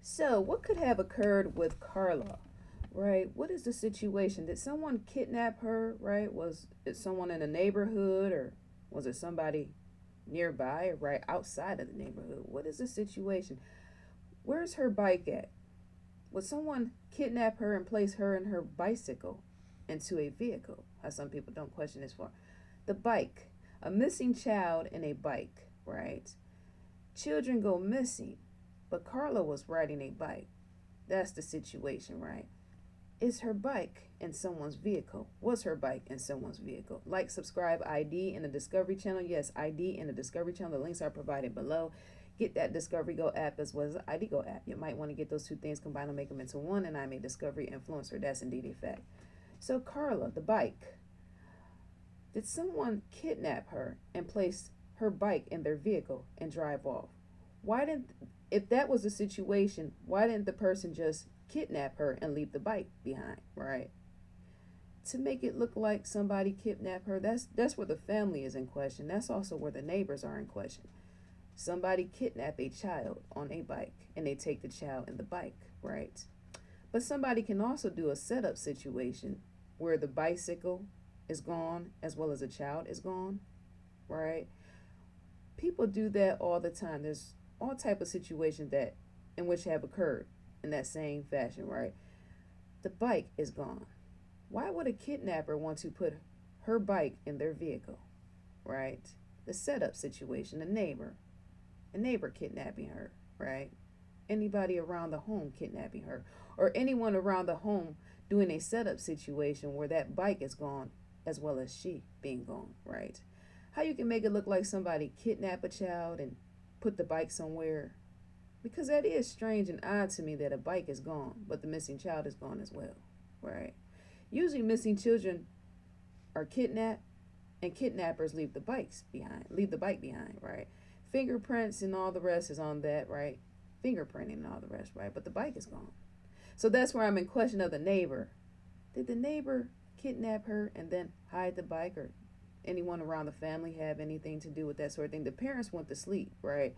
So, what could have occurred with Karla, right? What is the situation? Did someone kidnap her, right? Was it someone in the neighborhood, or was it somebody nearby or right outside of the neighborhood? What is the situation? Where's her bike at? Would someone kidnap her and place her and her bicycle into a vehicle? How some people don't question this for. The bike, a missing child and a bike, right? Children go missing, but Karla was riding a bike. That's the situation, right? Is her bike in someone's vehicle? Was her bike in someone's vehicle? Like, subscribe, ID in the Discovery Channel. Yes, ID in the Discovery Channel. The links are provided below. Get that Discovery Go app as well as the ID Go app. You might want to get those two things combined and make them into one. And I'm a Discovery influencer. That's indeed a fact. So, Karla, the bike. Did someone kidnap her and place her bike in their vehicle and drive off? Why didn't, if that was the situation, why didn't the person just kidnap her and leave the bike behind, right? To make it look like somebody kidnapped her, that's where the family is in question. That's also where the neighbors are in question. Somebody kidnap a child on a bike and they take the child in the bike, right? But somebody can also do a setup situation where the bicycle is gone as well as a child is gone, right? People do that all the time. There's all type of situations that in which have occurred in that same fashion, right? The bike is gone. Why would a kidnapper want to put her bike in their vehicle, right? The setup situation, a neighbor kidnapping her, right? Anybody around the home kidnapping her, or anyone around the home doing a setup situation where that bike is gone as well as she being gone, right? How you can make it look like somebody kidnapped a child and put the bike somewhere, because that is strange and odd to me that a bike is gone but the missing child is gone as well, right? Usually missing children are kidnapped and kidnappers leave the bike behind, right? Fingerprints and all the rest is on that, right? Fingerprinting and all the rest, right? But the bike is gone. So that's where I'm in question of the neighbor. Did the neighbor kidnap her and then hide the bike, or anyone around the family have anything to do with that sort of thing? The parents went to sleep, right?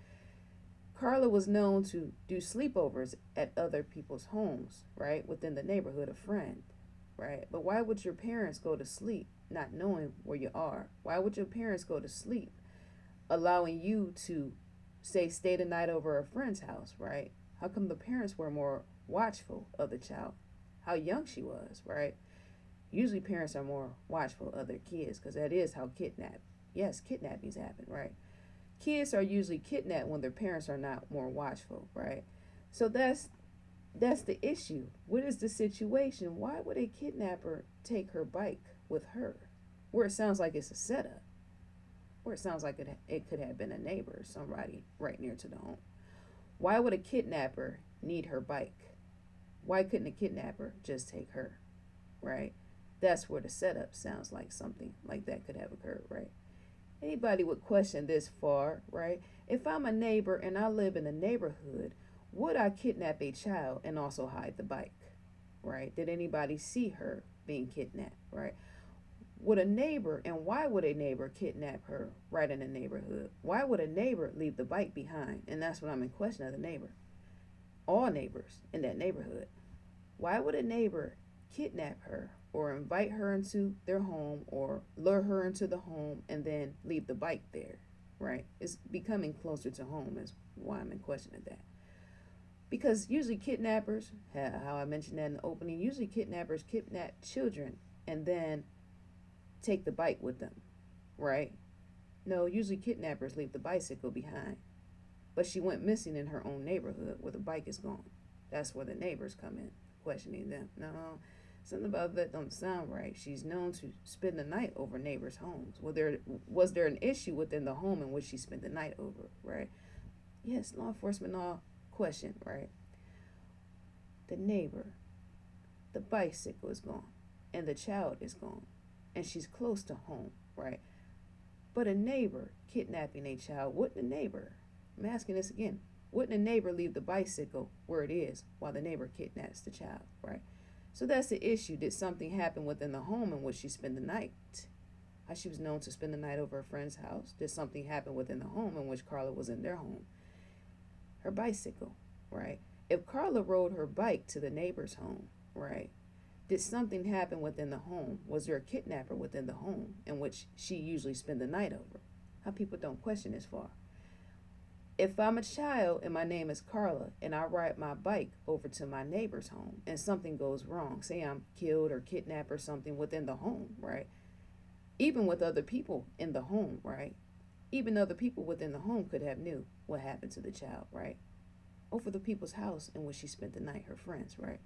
Karla was known to do sleepovers at other people's homes, right? Within the neighborhood, a friend, right? But why would your parents go to sleep not knowing where you are? Why would your parents go to sleep allowing you to, say, stay the night over a friend's house, right? How come the parents were more watchful of the child? How young she was, right? Usually parents are more watchful of their kids because that is how kidnappings happen, right? Kids are usually kidnapped when their parents are not more watchful, right? So that's the issue. What is the situation? Why would a kidnapper take her bike with her? Where it sounds like it's a setup. Where it sounds like it could have been a neighbor, somebody right near to the home. Why would a kidnapper need her bike? Why couldn't a kidnapper just take her, right? That's where the setup sounds like something like that could have occurred, right? Anybody would question this far, right? If I'm a neighbor and I live in a neighborhood, would I kidnap a child and also hide the bike, right? Did anybody see her being kidnapped, right? Would a neighbor, and why would a neighbor kidnap her right in the neighborhood? Why would a neighbor leave the bike behind? And that's what I'm in question of the neighbor. All neighbors in that neighborhood. Why would a neighbor kidnap her or invite her into their home or lure her into the home and then leave the bike there, right? It's becoming closer to home is why I'm in question of that. Because usually kidnappers, how I mentioned that in the opening, usually kidnappers kidnap children and then take the bike with them, right? No, usually kidnappers leave the bicycle behind. But she went missing in her own neighborhood where the bike is gone. That's where the neighbors come in, questioning them. No, something about that don't sound right. She's known to spend the night over neighbors' homes. Was there an issue within the home in which she spent the night over, right? Yes, law enforcement all question, right? The neighbor, the bicycle is gone, and the child is gone, and she's close to home, right? But a neighbor kidnapping a child, wouldn't a neighbor, I'm asking this again, wouldn't a neighbor leave the bicycle where it is while the neighbor kidnaps the child, right? So that's the issue. Did something happen within the home in which she spent the night? How she was known to spend the night over a friend's house. Did something happen within the home in which Karla was in their home? Her bicycle, right? If Karla rode her bike to the neighbor's home, right? Did something happen within the home? Was there a kidnapper within the home in which she usually spend the night over? How people don't question this far. If I'm a child and my name is Karla and I ride my bike over to my neighbor's home and something goes wrong, say I'm killed or kidnapped or something within the home, right? Even with other people in the home, right? Even other people within the home could have knew what happened to the child, right? Over the people's house in which she spent the night, her friends, right?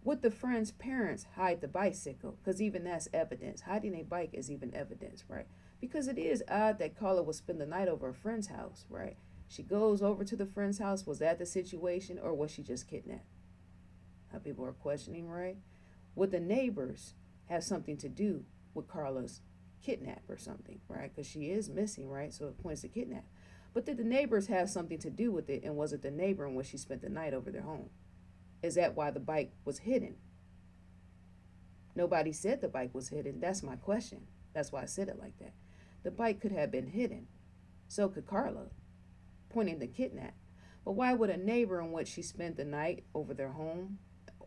Would the friend's parents hide the bicycle? Because even that's evidence. Hiding a bike is even evidence, right? Because it is odd that Karla would spend the night over a friend's house, right? She goes over to the friend's house. Was that the situation, or was she just kidnapped? How people are questioning, right? Would the neighbors have something to do with Karla's kidnap or something, right? Because she is missing, right? So it points to kidnap. But did the neighbors have something to do with it, and was it the neighbor in which she spent the night over their home? Is that why the bike was hidden? Nobody said the bike was hidden. That's my question. That's why I said it like that. The bike could have been hidden. So could Karla, pointing to kidnap. But why would a neighbor in which she spent the night over their home?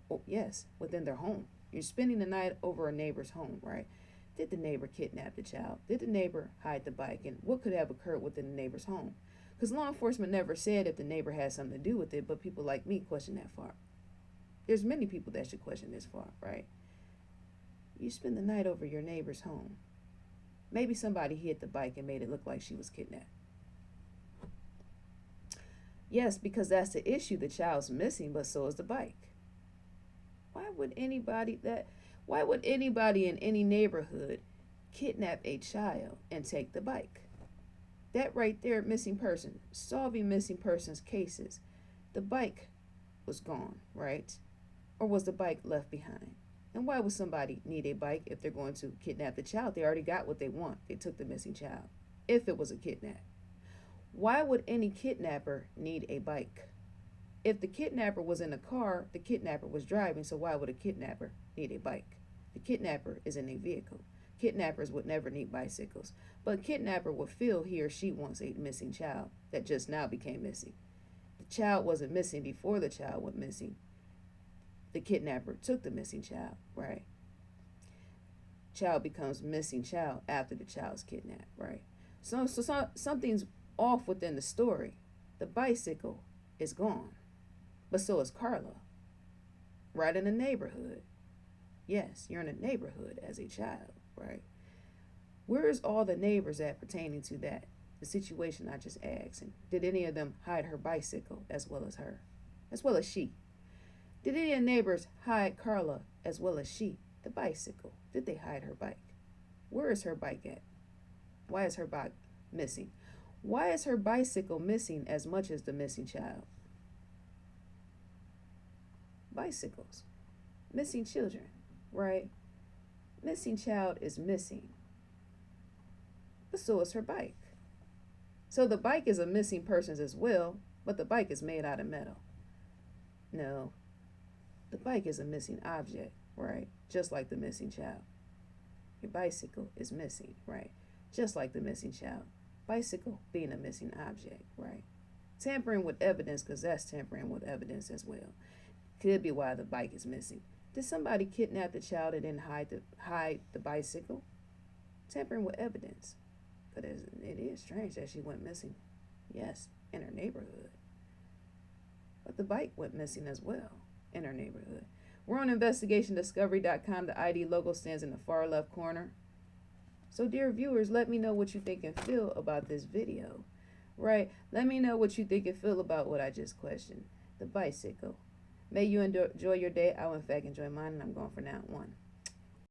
Oh, yes, within their home. You're spending the night over a neighbor's home, right? Did the neighbor kidnap the child? Did the neighbor hide the bike? And what could have occurred within the neighbor's home? Because law enforcement never said if the neighbor had something to do with it, but people like me question that far. There's many people that should question this far, right? You spend the night over your neighbor's home. Maybe somebody hid the bike and made it look like she was kidnapped. Yes, because that's the issue. The child's missing, but so is the bike. Why would anybody in any neighborhood kidnap a child and take the bike? That right there, missing person, solving missing persons cases. The bike was gone, right? Or was the bike left behind? And why would somebody need a bike if they're going to kidnap the child? They already got what they want. They took the missing child. If it was a kidnap. Why would any kidnapper need a bike? If the kidnapper was in a car, the kidnapper was driving, so why would a kidnapper need a bike? The kidnapper is in a vehicle. Kidnappers would never need bicycles. But a kidnapper would feel he or she wants a missing child that just now became missing. The child wasn't missing before the child went missing. The kidnapper took the missing child, right? Child becomes missing child after the child's kidnapped, right? So something's off within the story. The bicycle is gone, but so is Karla. Right in the neighborhood. Yes, you're in a neighborhood as a child, right? Where is all the neighbors at pertaining to that? The situation I just asked. And did any of them hide her bicycle as well as her? As well as she? Did any of the neighbors hide Karla as well as she? The bicycle. Did they hide her bike? Where is her bike at? Why is her bike missing? Why is her bicycle missing as much as the missing child? Bicycles. Missing children, right? Missing child is missing. But so is her bike. So the bike is a missing person as well, but the bike is made out of metal. No. The bike is a missing object, right? Just like the missing child. Your bicycle is missing, right? Just like the missing child. Bicycle being a missing object, right? Tampering with evidence, because that's tampering with evidence as well. Could be why the bike is missing. Did somebody kidnap the child and then hide the bicycle? Tampering with evidence. Because it is strange that she went missing. Yes, in her neighborhood. But the bike went missing as well in her neighborhood. We're on investigationdiscovery.com. The ID logo stands in the far left corner. So dear viewers, let me know what you think and feel about this video, right? Let me know what you think and feel about what I just questioned, the bicycle. May you enjoy your day. I will in fact enjoy mine, and I'm going for now. 1.